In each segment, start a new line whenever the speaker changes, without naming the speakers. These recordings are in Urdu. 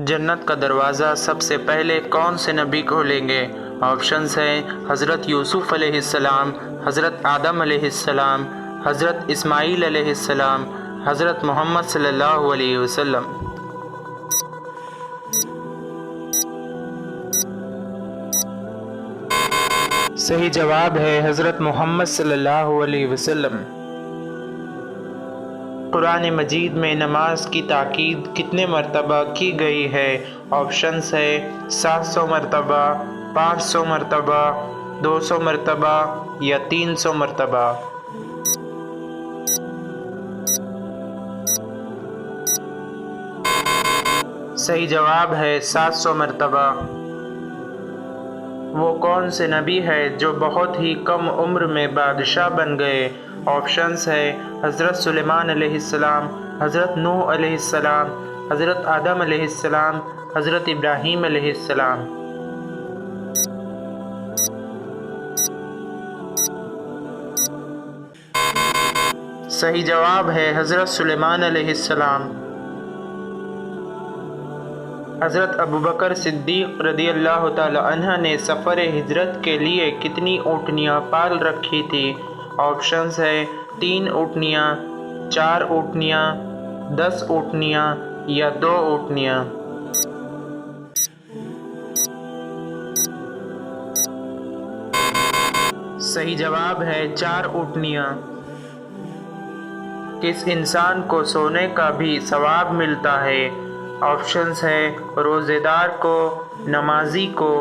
جنت کا دروازہ سب سے پہلے کون سے نبی کھولیں گے؟ آپشنز ہیں حضرت یوسف علیہ السلام، حضرت آدم علیہ السلام، حضرت اسماعیل علیہ السلام، حضرت محمد صلی اللہ علیہ وسلم۔ صحیح جواب ہے حضرت محمد صلی اللہ علیہ وسلم۔ قرآن مجید میں نماز کی تاکید کتنے مرتبہ کی گئی ہے؟ آپشنز ہے 700 مرتبہ، 500 مرتبہ، 200 مرتبہ یا 300 مرتبہ۔ صحیح جواب ہے 700 مرتبہ۔ وہ کون سے نبی ہے جو بہت ہی کم عمر میں بادشاہ بن گئے؟ آپشنز ہے حضرت سلیمان علیہ السلام، حضرت نوح علیہ السلام، حضرت آدم علیہ السلام، حضرت ابراہیم علیہ السلام۔ صحیح جواب ہے حضرت سلیمان علیہ السلام۔ حضرت ابوبکر صدیق رضی اللہ تعالی عنہ نے سفر ہجرت کے لیے کتنی اونٹنیاں پال رکھی تھی؟ آپشنز ہے 3 اونٹنیاں، 4 اونٹنیاں، 10 اونٹنیاں یا 2 اونٹنیاں۔ صحیح جواب ہے 4 اونٹنیاں۔ کس انسان کو سونے کا بھی ثواب ملتا ہے؟ آپشنز ہے روزے دار کو، نمازی کو،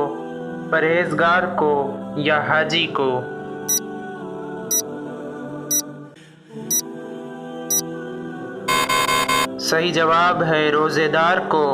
پرہیزگار کو یا حاجی کو۔ صحیح جواب ہے روزے دار کو۔